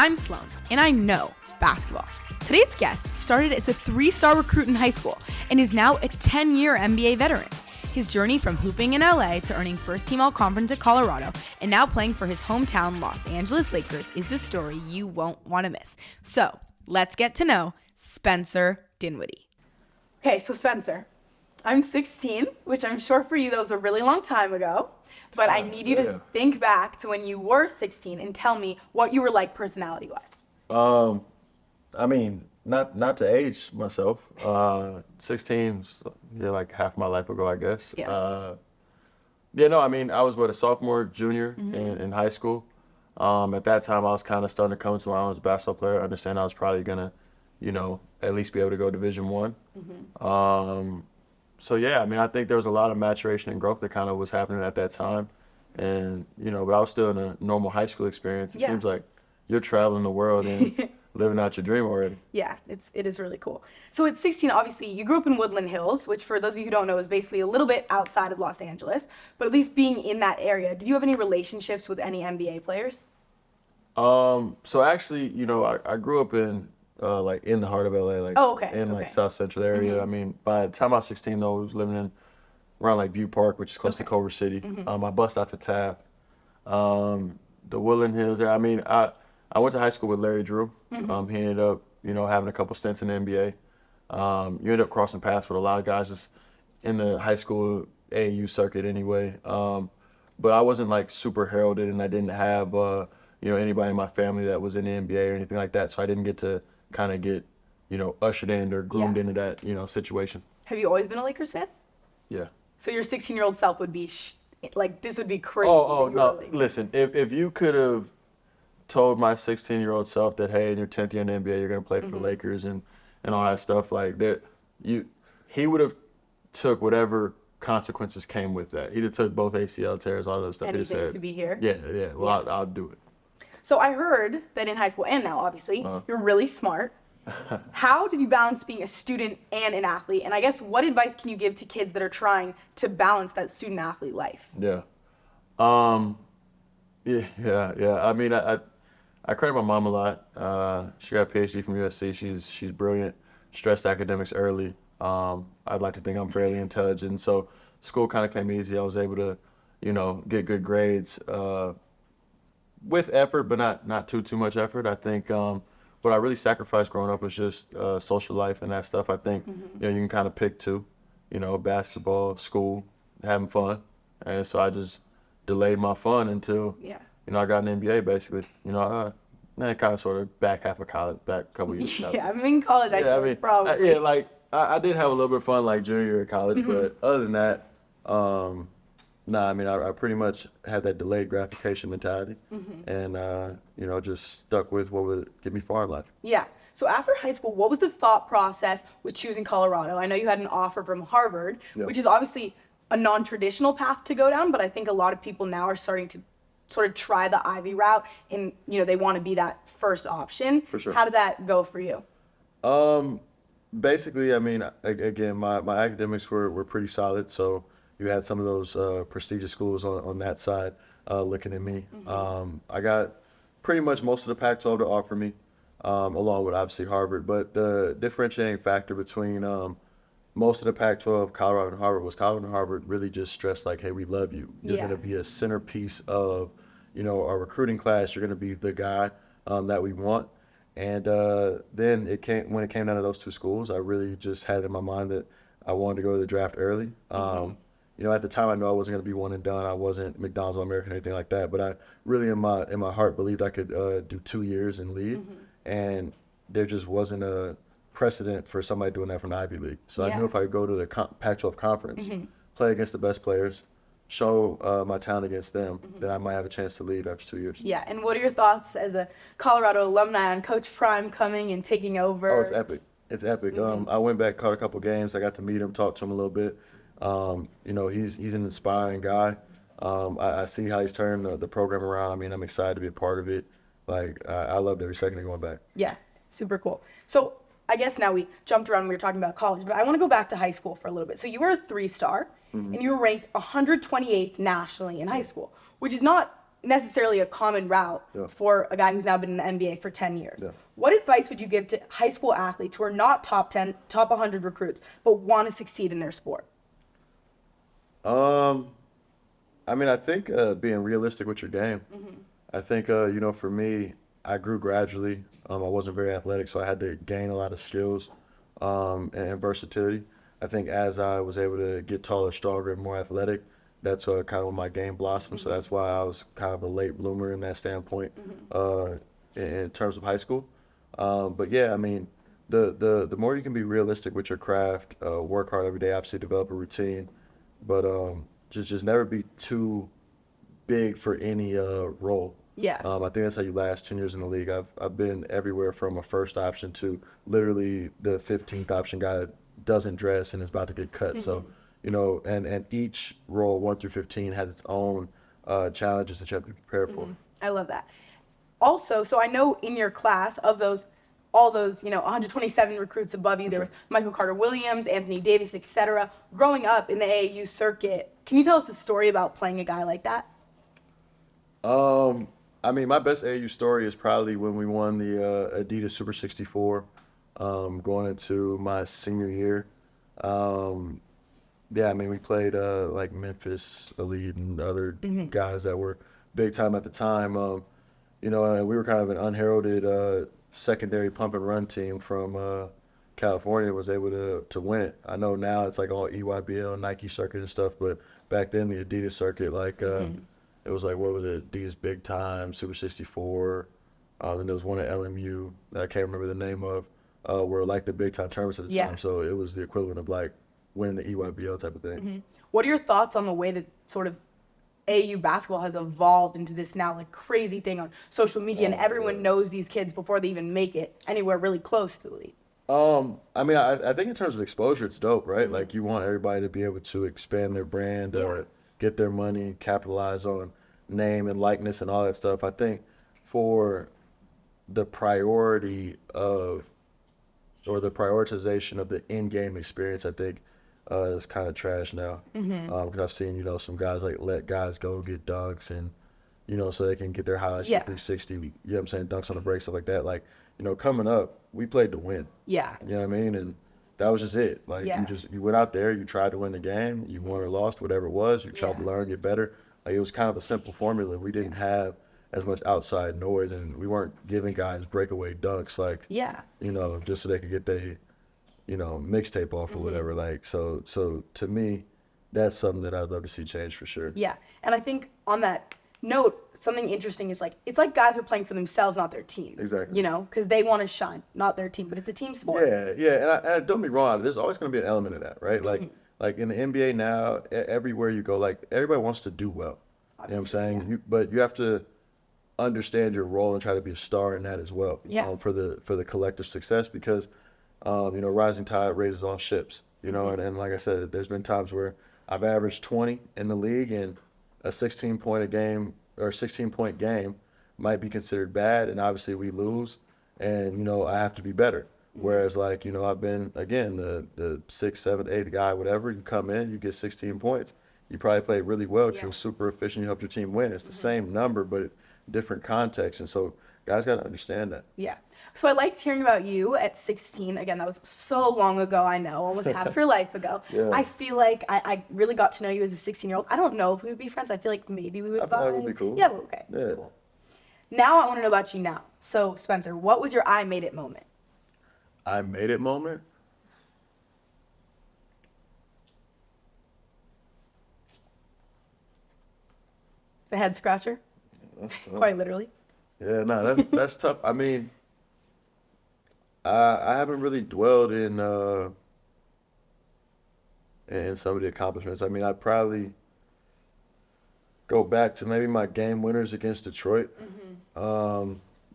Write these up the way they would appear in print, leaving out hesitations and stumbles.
I'm Sloane, and I know basketball. Today's guest started as a 3-star recruit in high school and is now a 10-year NBA veteran. His journey from hooping in LA to earning first-team All-Conference at Colorado and now playing for his hometown Los Angeles Lakers is a story you won't want to miss. So, let's get to know Spencer Dinwiddie. Okay, so Spencer, I'm 16, which I'm sure for you that was a really long time ago, but I need you to think back to when you were 16 and tell me what you were like personality-wise. I mean, not to age myself. 16, like half my life ago, I guess. Yeah. I mean, I was a sophomore, junior in high school. At that time, I was kind of starting to come into my own as a basketball player. I understand I was probably gonna, at least be able to go Division I. So yeah, I mean, I think there was a lot of maturation and growth that kind of was happening at that time, and but I was still in a normal high school experience. It seems like you're traveling the world and living out your dream already. Yeah, it is really cool. So at 16, obviously, you grew up in Woodland Hills, which for those of you who don't know is basically a little bit outside of Los Angeles, but at least being in that area, did you have any relationships with any NBA players? So actually, I grew up in in the heart of LA, in South Central area. I mean, by the time I was 16, though, I was living around View Park, which is close to Culver City. I bust out to Taft. The Woodland Hills there. I mean, I went to high school with Larry Drew. He ended up, having a couple stints in the NBA. You end up crossing paths with a lot of guys just in the high school AAU circuit anyway. But I wasn't super heralded, and I didn't have anybody in my family that was in the NBA or anything like that. So I didn't get to kind of get ushered in or groomed into that situation. Have you always been a Lakers fan? Yeah. So your 16-year-old self would be this would be crazy. Oh no! Listen, if you could have told my 16-year-old self that, hey, in your 10th year in the NBA, you're going to play for the Lakers and all that stuff, he would have took whatever consequences came with that. He'd have took both ACL tears, all that stuff. Anything to be here? Yeah. Well, I'll do it. So I heard that in high school, and now obviously, you're really smart. How did you balance being a student and an athlete? And I guess what advice can you give to kids that are trying to balance that student-athlete life? Yeah. I mean, I credit my mom a lot. She got a PhD from USC. She's brilliant. Stressed academics early. I'd like to think I'm fairly intelligent. So school kind of came easy. I was able to, get good grades with effort, but not too much effort. I think what I really sacrificed growing up was just social life and that stuff. I think you can kind of pick two, basketball, school, having fun, and so I just delayed my fun until I got an MBA basically. Then kind of sort of back half of college, back a couple years. I mean, in college, probably. I did have a little bit of fun junior year of college, but other than that, I mean, I pretty much had that delayed gratification mentality, and just stuck with what would get me far in life. Yeah. So after high school, what was the thought process with choosing Colorado? I know you had an offer from Harvard, which is obviously a non-traditional path to go down, but I think a lot of people now are starting to sort of try the Ivy route, and they want to be that first option. For sure. How did that go for you? Basically, I mean, again, my academics were pretty solid, so you had some of those prestigious schools on that side looking at me. I got pretty much most of the Pac-12 to offer me, along with obviously Harvard. But the differentiating factor between most of the Pac-12, Colorado and Harvard, was Colorado and Harvard really just stressed hey, we love you. You're going to be a centerpiece of our recruiting class. You're going to be the guy that we want. And then when it came down to those two schools, I really just had in my mind that I wanted to go to the draft early. At the time, I knew I wasn't going to be one and done. I wasn't McDonald's All-American or anything like that. But I really, in my heart, believed I could do 2 years and leave. And there just wasn't a precedent for somebody doing that from the Ivy League. So I knew if I could go to the Pac-12 conference, play against the best players, show my talent against them, then I might have a chance to leave after 2 years. Yeah, and what are your thoughts as a Colorado alumni on Coach Prime coming and taking over? Oh, it's epic. It's epic. I went back, caught a couple games. I got to meet him, talk to him a little bit. He's an inspiring guy. I see how he's turned the program around. I mean, I'm excited to be a part of it. I loved every second of going back. Yeah, super cool. So I guess now we jumped around, we were talking about college, but I want to go back to high school for a little bit. So you were a 3-star, and you were ranked 128th nationally in high school, which is not necessarily a common route for a guy who's now been in the NBA for 10 years. What advice would you give to high school athletes who are not top 10, top 100 recruits, but want to succeed in their sport? I mean, I think being realistic with your game. I think, for me, I grew gradually. I wasn't very athletic, so I had to gain a lot of skills and versatility. I think as I was able to get taller, stronger, and more athletic, that's kind of when my game blossomed. So that's why I was kind of a late bloomer in that standpoint in terms of high school. But yeah, I mean, the more you can be realistic with your craft, work hard every day, obviously develop a routine, but just never be too big for any role. Yeah. I think that's how you last 10 years in the league. I've been everywhere from a first option to literally the 15th option guy that doesn't dress and is about to get cut. So, and each role 1 through 15 has its own challenges that you have to be prepared for. I love that. Also, so I know in your class of all those 127 recruits above you, there was Michael Carter-Williams, Anthony Davis, etc. Growing up in the AAU circuit, can you tell us a story about playing a guy like that? I mean, my best AAU story is probably when we won the Adidas Super 64 going into my senior year. Yeah, I mean, we played like Memphis Elite and other guys that were big time at the time. We were kind of an unheralded secondary pump and run team from California, was able to win it. I know now it's like all EYBL, Nike circuit and stuff, but back then the Adidas circuit, like it was like, what was it, Adidas Big Time, Super 64, then there was one at LMU that I can't remember the name of, were like the big time tournaments at the time. So it was the equivalent of like winning the EYBL type of thing. What are your thoughts on the way that sort of AAU basketball has evolved into this now like crazy thing on social media, and everyone knows these kids before they even make it anywhere really close to the league? I mean, I think in terms of exposure, it's dope, right? Like you want everybody to be able to expand their brand, get their money, capitalize on name and likeness and all that stuff. I think for the priority of, or the prioritization of the in-game experience, I think is kind of trash now. Because I've seen, some guys like let guys go get dunks and, so they can get their highlights 360, you know what I'm saying, dunks on the break, stuff like that. Like, coming up, we played to win. Yeah. You know what I mean? And that was just it. Like, you went out there, you tried to win the game, you won or lost, whatever it was, you tried to learn, get better. Like, it was kind of a simple formula. We didn't have as much outside noise, and we weren't giving guys breakaway dunks, like, just so they could get their, mixtape off or whatever. Like, so to me, that's something that I'd love to see change for sure. Yeah. And I think on that note, something interesting is like, it's like guys are playing for themselves, not their team. Exactly. Because they want to shine, not their team, but it's a team sport. Yeah. And don't be wrong, there's always going to be an element of that, right? Like in the NBA now, everywhere you go, like everybody wants to do well. You know what I'm saying? But you have to understand your role and try to be a star in that as well. For the collective success, because rising tide raises all ships. And like I said, there's been times where I've averaged 20 in the league, and a 16-point game or 16-point game might be considered bad, and obviously we lose, and I have to be better. Whereas like I've been, again, the 6th, 7th, 8th guy, whatever. You come in, you get 16 points. You probably played really well because you're super efficient. You helped your team win. It's the same number, but different context, and so guys got to understand that. Yeah. So I liked hearing about you at 16. Again, that was so long ago, I know, almost half of your life ago. I feel like I really got to know you as a 16-year-old. I don't know if we would be friends. I feel like maybe we would. I thought it would be cool. Yeah, but okay. Yeah. Cool. Now I want to know about you now. So Spencer, what was your I made it moment? I made it moment? The head scratcher? Quite literally. Yeah, no, that's tough. I mean, I haven't really dwelled in some of the accomplishments. I mean, I'd probably go back to maybe my game winners against Detroit,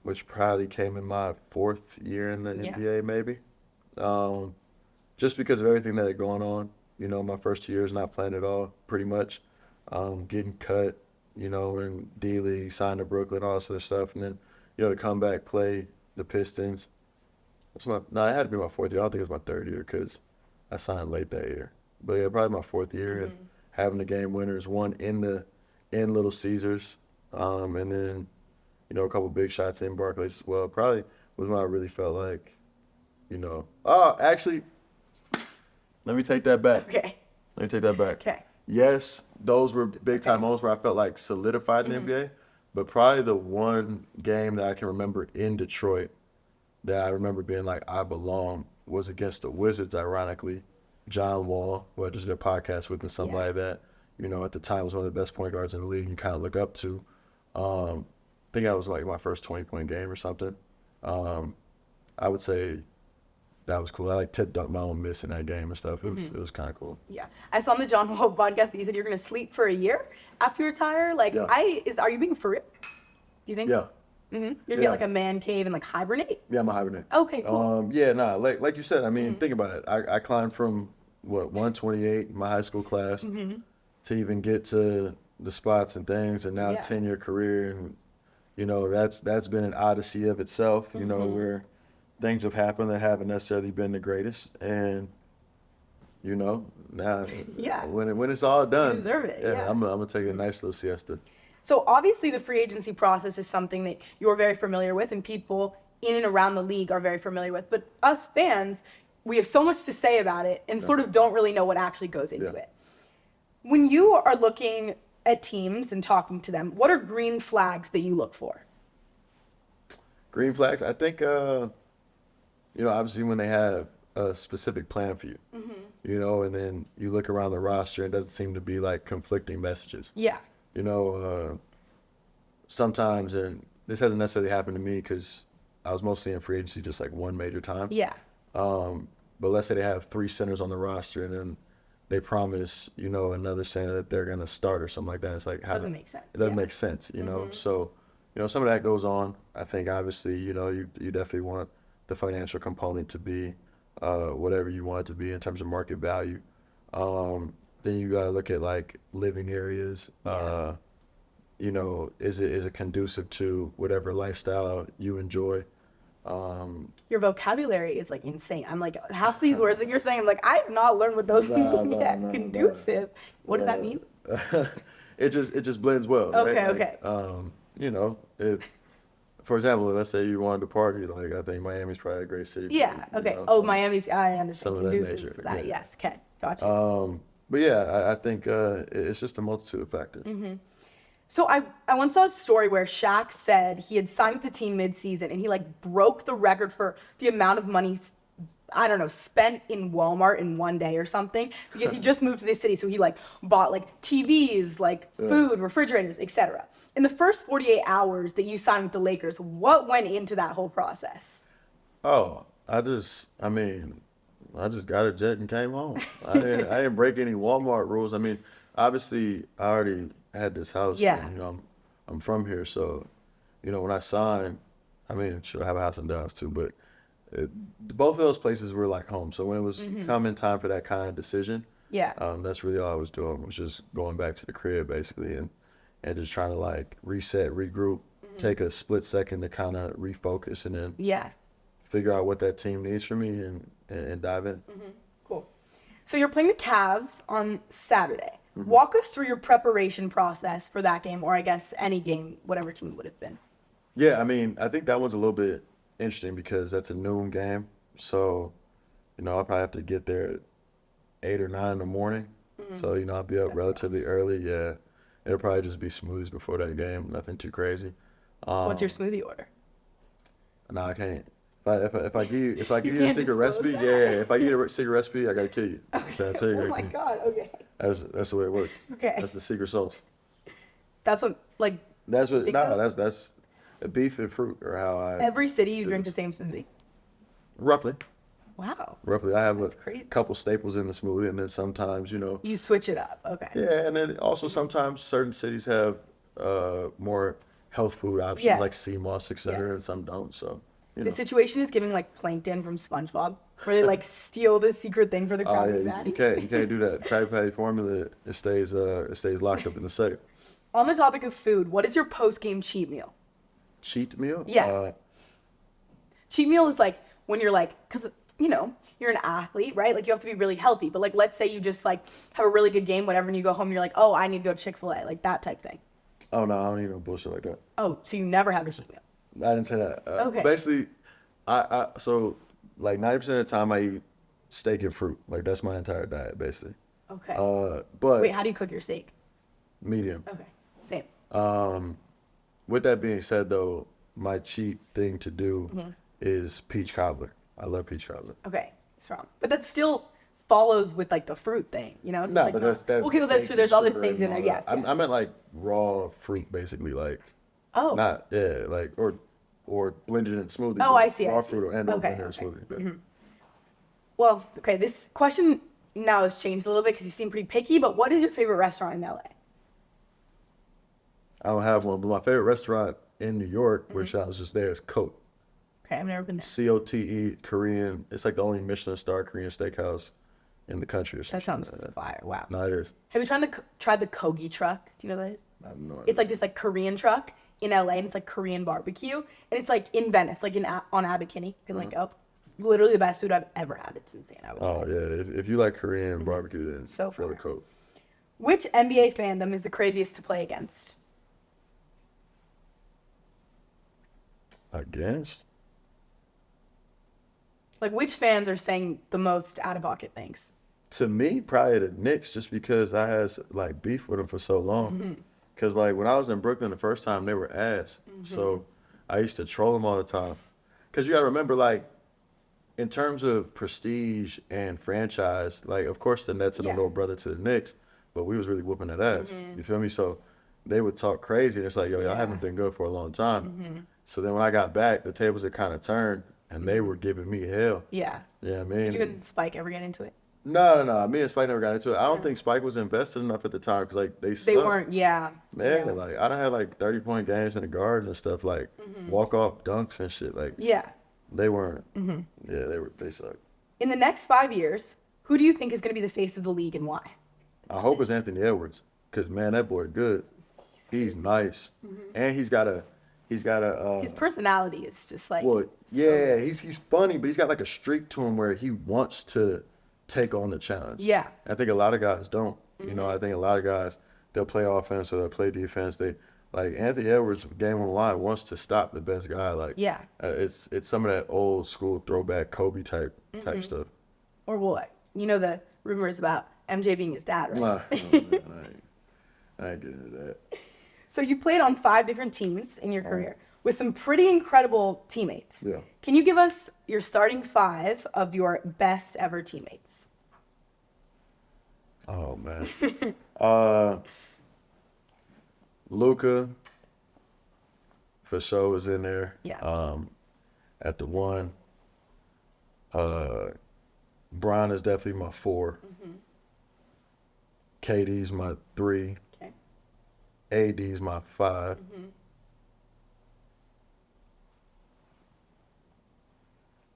which probably came in my 4th year in the NBA, maybe. Just because of everything that had gone on. My first 2 years not playing at all, pretty much. Getting cut, in D-League, signed to Brooklyn, all that sort of stuff. And then, to come back, play the Pistons. It had to be my 4th year. I don't think it was my 3rd year because I signed late that year. But yeah, probably my 4th year and having the game winners, one in Little Caesars, And then, you know, a couple big shots in Barclays as well. Probably was when I really felt like, you know, actually, let me take that back. Okay. Let me take that back. Okay. Yes, those were big time moments where I felt like solidified in the NBA, but probably the one game that I can remember in Detroit that I remember being like, I belong, was against the Wizards, ironically. John Wall, who I just did a podcast with, and somebody that, you know, at the time was one of the best point guards in the league you kind of look up to. I think that was like my first 20-point game or something. I would say that was cool. I like tip dunk my own miss in that game and stuff. It was kind of cool. Yeah. I saw on the John Wall podcast that you said you're going to sleep for a year after you retire. Like, Yeah. Are you being for real? Do you think? Yeah. You're going to Yeah. get like a man cave and like hibernate? Yeah, I'm a hibernate. Okay, cool. Yeah, nah, like you said, I mean, think about it. I climbed from, 128 in my high school class to even get to the spots and things, and now 10-year career. And, you know, that's been an odyssey of itself, you know, where things have happened that haven't necessarily been the greatest. And, you know, now when it's all done, You deserve it, yeah. I'm going to take a nice little siesta. So obviously the free agency process is something that you're very familiar with and people in and around the league are very familiar with. But us fans, we have so much to say about it and sort of don't really know what actually goes into it. When you are looking at teams and talking to them, what are green flags that you look for? Green flags, I think, you know, obviously when they have a specific plan for you, you know, and then you look around the roster, it doesn't seem to be like conflicting messages. Yeah. You know, sometimes, and this hasn't necessarily happened to me because I was mostly in free agency just like one major time. Yeah. But let's say they have 3 centers on the roster and then they promise, you know, another center that they're going to start or something like that. It's like, how Doesn't make sense. It doesn't make sense, you know? So, you know, some of that goes on. I think obviously, you know, you definitely want the financial component to be whatever you want it to be in terms of market value. Then you got to look at like living areas. You know, is it conducive to whatever lifestyle you enjoy? Your vocabulary is like insane. I'm like, half these words that you're saying, I'm like, I have not learned what those mean yet. Conducive. What does that mean? It just blends well. Okay, right? okay. Like, you know, for example, let's say you wanted to party, like I think Miami's probably a great city. Yeah, you okay. know, Miami's, I understand. some of that Conducive nature, for that. yeah. Yes, okay. Gotcha. But yeah, I think it's just a multitude of factors. So I once saw a story where Shaq said he had signed with the team mid-season and he like broke the record for the amount of money, I don't know, spent in Walmart in one day or something because he just moved to this city. So he like bought like TVs, like food, refrigerators, etc. In the first 48 hours that you signed with the Lakers, what went into that whole process? Oh, I just got a jet and came home. I didn't break any Walmart rules. I mean, obviously I already had this house. Yeah. And, you know, I'm from here, so, you know, when I signed, I mean, should I have a house in Dallas too, but both of those places were like home. So when it was coming time for that kind of decision, that's really all I was doing, was just going back to the crib basically and just trying to like reset, regroup, take a split second to kind of refocus and then figure out what that team needs from me and dive in. Cool. So you're playing the Cavs on Saturday. Walk us through your preparation process for that game, or I guess any game, whatever team it would have been. Yeah, I mean, I think that one's a little bit interesting because that's a noon game. So, you know, I'll probably have to get there at 8 or 9 in the morning. So, you know, I'll be up relatively early. Yeah, it'll probably just be smoothies before that game. Nothing too crazy. What's your smoothie order? No, I can't. If I give you a can't secret recipe, disclose if I give you a secret recipe, I gotta kill you. Okay. I tell you Oh my God. Okay. That's the way it works. Okay. That's the secret sauce. That's what like. That's what. Because- That's beef and fruit, or how I. Every city you drink the same smoothie. Roughly. Wow. Roughly, I have That's a crazy. couple staples in the smoothie, and then sometimes, you know. You switch it up. Okay. Yeah, and then also sometimes certain cities have more health food options like sea moss, etc., and some don't. So, you know. The situation is giving like Plankton from SpongeBob, where they like steal the secret thing for the Krabby Patty. You can't do that. Krabby Patty formula, it stays locked up in the safe. On the topic of food, what is your post-game cheat meal? Cheat meal? Yeah. Cheat meal is like when you're like, because, you know, you're an athlete, right? Like you have to be really healthy. But like, let's say you just like have a really good game, whatever, and you go home and you're like, oh, I need to go to Chick-fil-A, like that type thing. Oh no, I don't need no bullshit like that. Oh, so you never had a cheat meal? I didn't say that. Okay. Basically, so like 90% of the time I eat steak and fruit. Like that's my entire diet basically. Okay. But Wait, how do you cook your steak? medium. Okay, same. With that being said though, my cheat thing to do Mm-hmm. is peach cobbler. I love peach cobbler. Okay, strong. But that still follows with like the fruit thing, you know? No, Like, but that's okay, well that's true. There's other things in there. Yes. I meant like raw fruit basically, like Oh. not like or blended in smoothie. Oh, but I see. Raw I see. fruit and Okay. blended in Okay. smoothie. But Mhm. Well, okay. This question now has changed a little bit because you seem pretty picky. But what is your favorite restaurant in LA? I don't have one, but my favorite restaurant in New York, which I was just there, is Cote. Okay, I've never been there. COTE Korean. It's like the only Michelin star Korean steakhouse in the country or That something. sounds fire. Wow. No, it is. Have you tried the Kogi truck? Do you know what that is? I have no idea. It's like this like Korean truck in LA, and it's like Korean barbecue, and it's like in Venice, like on Abbot Kinney. You can like up. Literally the best food I've ever had. It's insane. I would Oh love it. yeah, if you like Korean barbecue, then So go to fire. Cote. Which NBA fandom is the craziest to play against? I guess. Like which fans are saying the most out of pocket things? To me, probably the Knicks, just because I had like beef with them for so long. Cause like when I was in Brooklyn the first time, they were ass. So I used to troll them all the time. Cause you gotta remember, like, in terms of prestige and franchise, like of course the Nets are the Yeah. little brother to the Knicks, but we was really whooping that ass. You feel me? So they would talk crazy, and it's like, yo, y'all Yeah. haven't been good for a long time. So then when I got back, the tables had kind of turned, and they were giving me hell. Yeah. Yeah, I mean, You and Spike ever get into it? no. Me and Spike never got into it. I don't think Spike was invested enough at the time because like they They sucked. weren't. Yeah. Man, Yeah. like I done had like 30-point games in the guards and stuff, like walk off dunks and shit. Like Yeah. they weren't. Yeah, they sucked. In the next 5 years, who do you think is going to be the face of the league and why? I hope it's Anthony Edwards, cause man, that boy good. He's nice, and he's got a His personality is just like. well, so yeah, good. he's funny, but he's got like a streak to him where he wants to take on the challenge. Yeah. I think a lot of guys don't. You know, I think a lot of guys, they'll play offense or they'll play defense. They like Anthony Edwards, game on the line, wants to stop the best guy. Like Yeah. it's some of that old school throwback Kobe type stuff. Or what? You know the rumors about MJ being his dad, right? Nah, man, I ain't getting into that. So you played on 5 different teams in your career with some pretty incredible teammates. Yeah. Can you give us your starting 5 of your best ever teammates? Oh man. Luka for sure was in there. Yeah. At the 1. Bron is definitely my 4. KD's my 3. Okay. AD's my 5.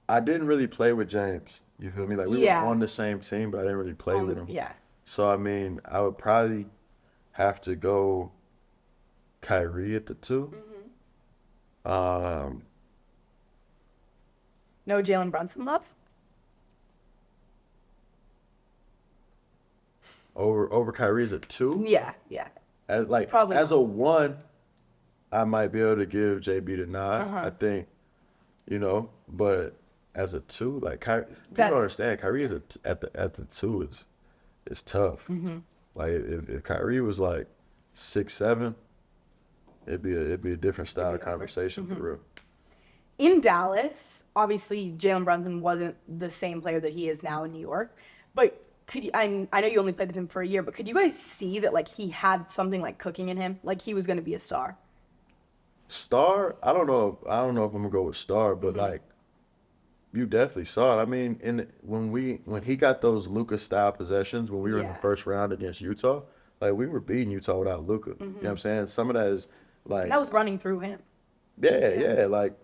I didn't really play with James. You feel me? Like we Yeah. were on the same team, but I didn't really play with him. Yeah. So I mean, I would probably have to go Kyrie at the 2. No Jalen Brunson love? Over Kyrie's at 2. Yeah. Yeah. As like Probably as not. a 1, I might be able to give JB the nod. I think, but as a 2, like Kyrie, people That's- don't understand. Kyrie is at the 2 is tough. Like if Kyrie was like 6'7", it'd be a different style of conversation for real. In Dallas, obviously Jalen Brunson wasn't the same player that he is now in New York, but could you, I know you only played with him for a year, but could you guys see that like he had something like cooking in him, like he was going to be a star? Star, I don't know if I'm gonna go with star, but like you definitely saw it. I mean, when he got those Luka style possessions when we were in the Yeah. first round against Utah, like we were beating Utah without Luka. You know what I'm saying? Some of that is like And that was running through him. yeah, like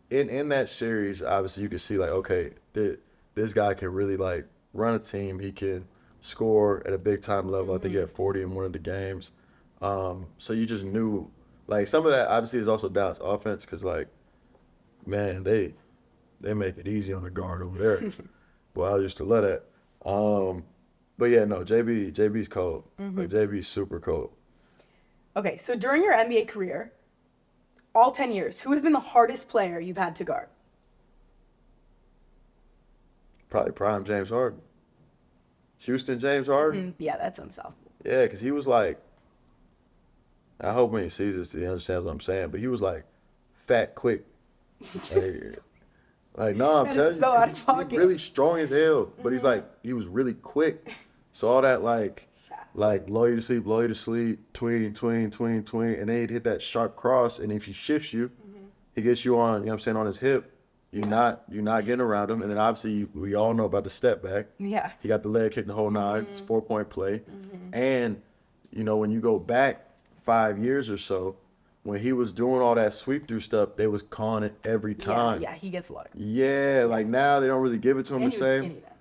in that series, obviously you could see like okay, this guy can really like run a team. He can score at a big time level. I think he had 40 in one of the games. So you just knew like some of that obviously is also Dallas offense because like man they make it easy on the guard over there. Well, I used to love that. But yeah, no, JB's cold. Like JB's super cold. Okay, so during your NBA career, all 10 years, who has been the hardest player you've had to guard? Probably prime James Harden. Houston James Harden. Yeah, that's unsolvable. Yeah, because he was like, I hope when he sees this, he understands what I'm saying, but he was like fat, quick. No, I'm That is telling so you, out of 'cause pocket. he's really strong as hell, but he was really quick. So all that like blow you to sleep, tween, and then he'd hit that sharp cross, and if he shifts you, he gets you on, you know what I'm saying, on his hip. You're not getting around him, and then obviously we all know about the step back. Yeah. He got the leg kick the whole nine. It's 4-point play, and when you go back 5 years or so, when he was doing all that sweep through stuff, they was calling it every time. Yeah, he gets loaded. Yeah, like now they don't really give it to him And the he was same. skinny then.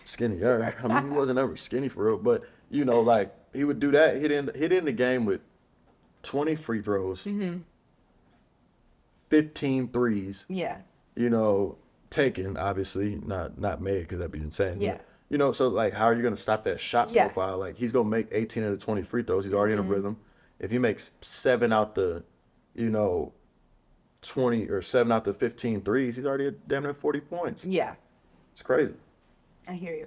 Skinny, yeah. I mean, he wasn't ever skinny for real, but like he would do that. Hit in the game with 20 free throws, 15 threes. Yeah. Taken, obviously, not made, because that'd be insane. Yeah. But, so like, how are you gonna stop that shot Yeah. profile? Like, he's gonna make 18 out of 20 free throws. He's already in a rhythm. If he makes 7 out the, 20 or 7 out the 15 threes, he's already at damn near 40 points. Yeah. It's crazy. I hear you.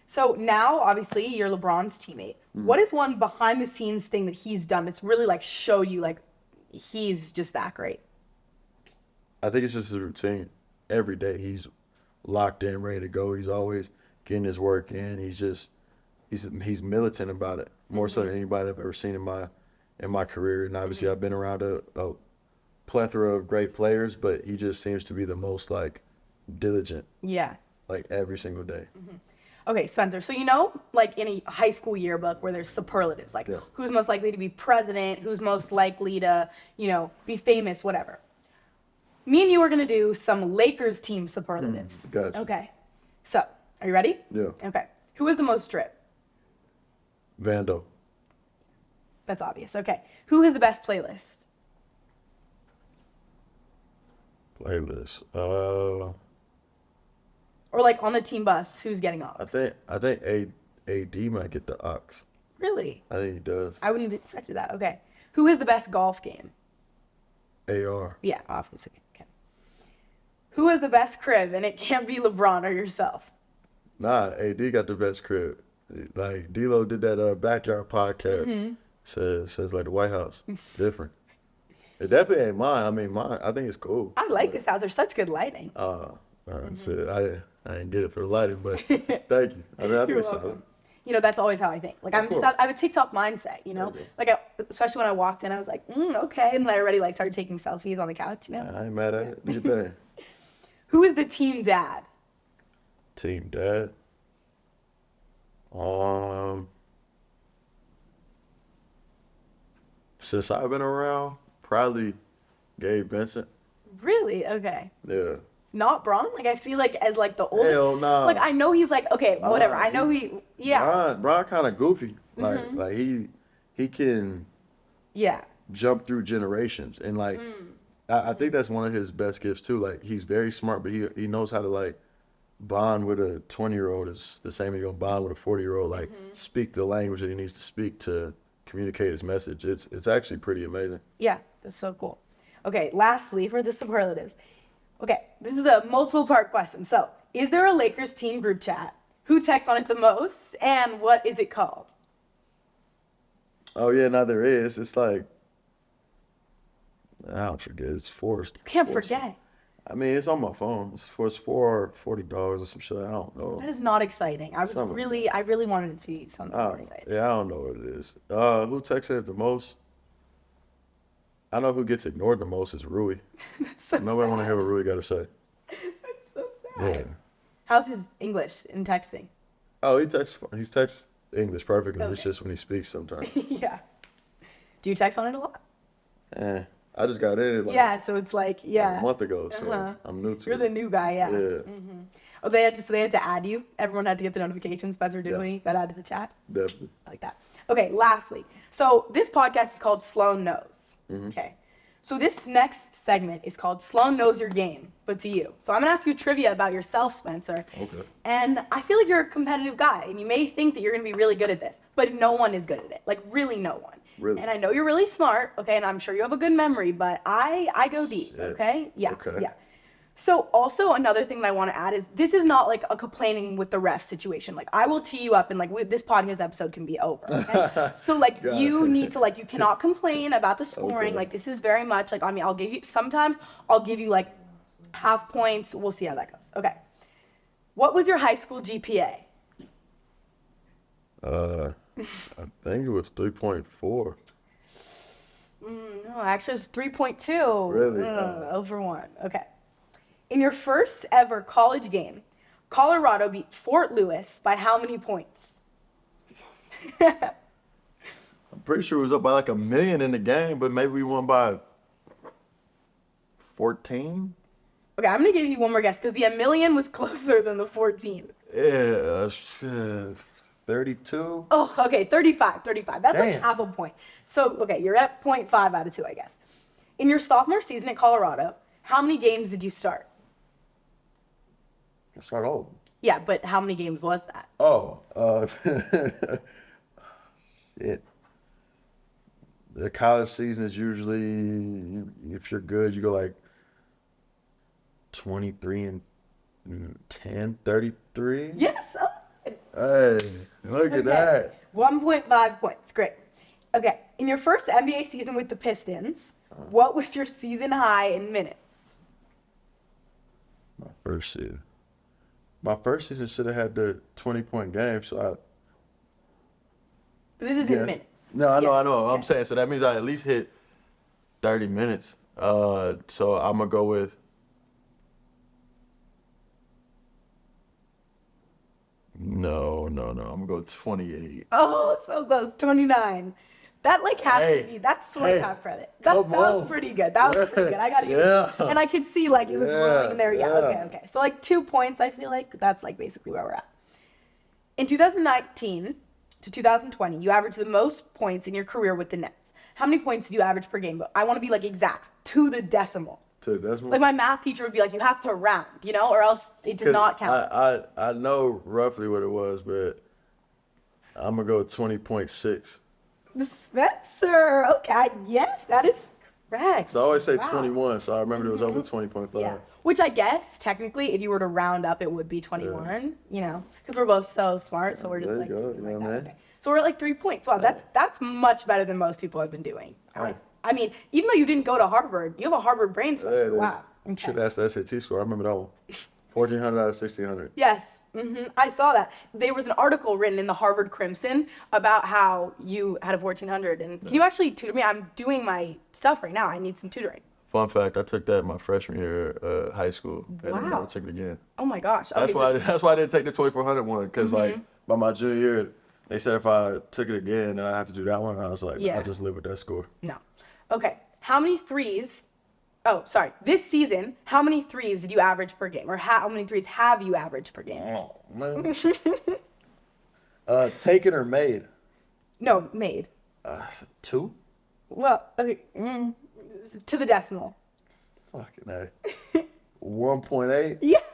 So now, obviously, you're LeBron's teammate. What is one behind-the-scenes thing that he's done that's really, like, show you, like, he's just that great? I think it's just his routine. Every day he's locked in, ready to go. He's always getting his work in. He's militant about it, more so than anybody I've ever seen in my career. And obviously I've been around a plethora of great players, but he just seems to be the most like diligent. Yeah. Like every single day. Okay, Spencer, so like in a high school yearbook where there's superlatives, like who's most likely to be president, who's most likely to, be famous, whatever. Me and you are going to do some Lakers team superlatives. Gotcha. Okay. So, are you ready? Yeah. Okay. Who is the most strip? Vando. That's obvious. Okay. Who has the best playlist? Playlist. Or like on the team bus, who's getting off? I think AD might get the ox. Really? I think he does. I wouldn't even expect that. Okay. Who has the best golf game? AR. Yeah, obviously. Okay. Who has the best crib? And it can't be LeBron or yourself. Nah, AD got the best crib. Like D-Lo did that backyard podcast. Says like the White House. Different. It definitely ain't mine. I mean, mine. I think it's cool. I like this house. There's such good lighting. So I didn't get it for the lighting, but thank you. I think You're it's welcome. solid. That's always how I think. Like I have a TikTok mindset, Okay. Like especially when I walked in, I was like, okay, and then I already like started taking selfies on the couch, I ain't mad at it. Do your thing. Who is the team dad? Team dad. Since I've been around, probably Gabe Vincent. Really? Okay. Yeah. Not Bron? Like I feel like as like the oldest. Hell nah. Like I know he's like okay, whatever. I know yeah. Bron kind of goofy. Like he can jump through generations, and like I think that's one of his best gifts too. Like he's very smart, but he knows how to like bond with a 20-year-old is the same as you're gonna bond with a 40-year-old. Like speak the language that he needs to speak to communicate his message. It's actually pretty amazing. Yeah, that's so cool. Okay, lastly for the superlatives. Okay, this is a multiple part question. So, is there a Lakers team group chat? Who texts on it the most? And what is it called? Oh yeah, now there is. It's like I don't forget. It's forced. Can't forget. I mean, it's on my phone. It's for $40 or some shit. I don't know. That is not exciting. I really wanted it to be something exciting. Yeah, I don't know what it is. Who texted it the most? I know who gets ignored the most is Rui. So Nobody want to hear what Rui got to say. That's so sad. Yeah. How's his English in texting? Oh, he texts English perfectly. It's Okay. just when he speaks sometimes. Yeah. Do you text on it a lot? I just got in it Yeah, so it's like, a month ago, so I'm new to You're it. the new guy, yeah. Yeah, Oh, they had to add you. Everyone had to get the notifications. Spencer Dinwiddie got added to the chat. definitely. I like that. Okay, lastly. So this podcast is called Sloane Knows. Okay. So this next segment is called Sloane Knows Your Game, but to you. So I'm going to ask you trivia about yourself, Spencer. Okay. And I feel like you're a competitive guy, and you may think that you're going to be really good at this, but no one is good at it. Like, really no one. Really? And I know you're really smart, okay, and I'm sure you have a good memory, but I go deep, Shit. okay? Yeah. Okay. Yeah. So also another thing that I want to add is this is not like a complaining with the ref situation. Like I will tee you up and like this podcast episode can be over. Okay? So like Got you it. need to like you cannot complain about the scoring. Okay. Like this is very much like I mean I'll give you sometimes I'll give you like half points. We'll see how that goes. Okay. What was your high school GPA? I think it was 3.4. No, actually it was 3.2. Really? Over 1. Okay. In your first ever college game, Colorado beat Fort Lewis by how many points? I'm pretty sure it was up by like 1 million in the game, but maybe we won by 14. Okay, I'm going to give you one more guess because the 1 million was closer than the 14. Yeah, 32. Oh, okay, 35. That's like Damn. half a point. So, okay, you're at 0.5 out of 2, I guess. In your sophomore season at Colorado, how many games did you start? That's not old. Yeah, but how many games was that? Oh, it. The college season is usually, if you're good, you go like 23 and 10, 33. Yes. Oh. Hey, look at that. 1.5 points. Great. Okay. In your first NBA season with the Pistons, what was your season high in minutes? My first season should have had the 20-point game, so This is in Yes. minutes. No, I know. Okay. I'm saying, so that means I at least hit 30 minutes. So I'm gonna go with no. I'm gonna go 28. Oh, so close. 29. That like has to be. That's sort of credit. That come was on. pretty good. That was pretty good. I gotta give it. Yeah. And I could see like it was rolling there. Yeah. Yeah. Okay. So like 2 points. I feel like that's like basically where we're at. In 2019 to 2020, you averaged the most points in your career with the Nets. How many points did you average per game? But I want to be like exact to the decimal. To the decimal. Like my math teacher would be like, you have to round, or else it does not count. I know roughly what it was, but I'm gonna go 20.6. Spencer. Okay. Yes, that is correct. So I always say Wow. 21, so I remember it was over 20.5. Yeah. Which I guess technically, if you were to round up, it would be 21. Because we're both so smart, so we're just There like. you go, like that. man. Okay. So we're at like 3 points. Wow, that's much better than most people have been doing. Right. I mean, even though you didn't go to Harvard, you have a Harvard brain. Spencer. Wow. Okay. Should ask the SAT score. I remember that one. 1,400 out of 1,600. Yes. I saw that. There was an article written in the Harvard Crimson about how you had a 1,400. And can you actually tutor me? I'm doing my stuff right now. I need some tutoring. Fun fact: I took that my freshman year high school, and then I Wow. took it again. Oh my gosh. That's Okay, why. That's why I didn't take the 2,400 one, because like by my junior year, they said if I took it again, then I have to do that one. I was like, Yeah. I'll just live with that score. No. Okay. How many threes? Oh, sorry. This season, how many threes did you average per game? Or how many threes have you averaged per game? Oh man. Taken or made? No, made. 2. Well, okay. To the decimal. Fucking A. 1.8. Yes.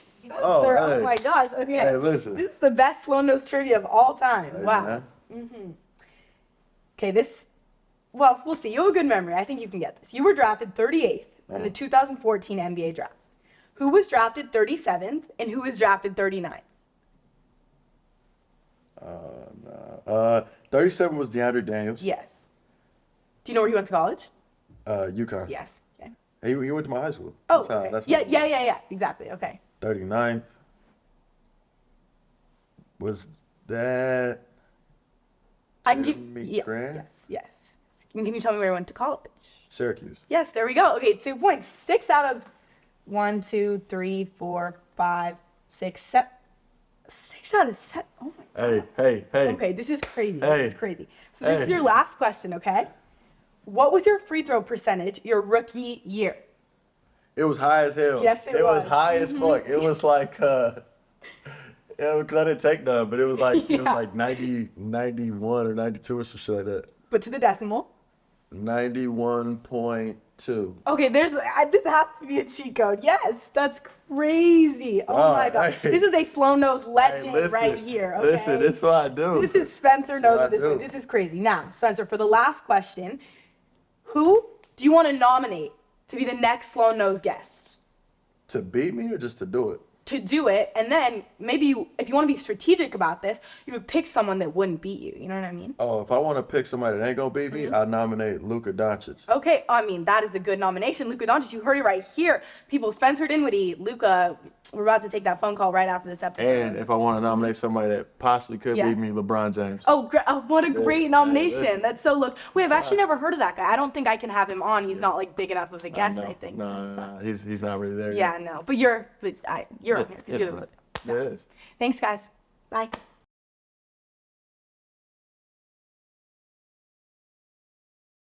Spencer, Oh, oh hey. my gosh. Okay. Hey, listen. This is the best Sloane Knows trivia of all time. Hey, Wow. man. Okay, well, we'll see. You have a good memory. I think you can get this. You were drafted 38th in the 2014 NBA draft. Who was drafted 37th and who was drafted 39th? No. 37 was DeAndre Daniels. Yes. Do you know where he went to college? UConn. Yes. Okay. He went to my high school. Oh, That's how- okay. that's Yeah. what- Exactly. Okay. 39th. Was that I can give Jeremy Grant? Yes. Can you tell me where he went to college? Syracuse? Yes, there we go. Okay, 2 points. 6 out of 1, 2, 3, 4, 5, 6, 7. 6 out of 7. Oh my God. Hey. Okay, this is crazy. Hey. This is crazy. So this is Hey. your last question, okay? What was your free throw percentage your rookie year? It was high as hell. Yes, it It was was. high as fuck. It was like, because I didn't take none, but it was like, it was Yeah. like 90, 91 or 92 or some shit like that. But to the decimal. 91.8. 2. Okay, this has to be a cheat code. Yes, that's crazy. Oh my God. Hey. This is a Sloane Knows legend Hey, listen, right here. Okay? Listen, this is what I do. This is Spencer knows what at this I point. do. This is crazy. Now, Spencer, for the last question, who do you want to nominate to be the next Sloane Knows guest? To beat me or just to do it? To do it, and then maybe if you want to be strategic about this, you would pick someone that wouldn't beat you. You know what I mean? Oh, if I want to pick somebody that ain't gonna beat me, I nominate Luka Doncic. Okay, I mean, that is a good nomination. Luka Doncic, you heard it right here. People, Spencer Dinwiddie, Luka, we're about to take that phone call right after this episode. And if I want to nominate somebody that possibly could Yeah. beat me, LeBron James. Oh, what a great nomination. listen. That's so Wait, I've actually never heard of that guy. I don't think I can have him on. He's not like big enough as a guest, I think. No, he's not really there Yeah, yet. no. But you're on here. 'Cause you're- It is. Thanks, guys. Bye.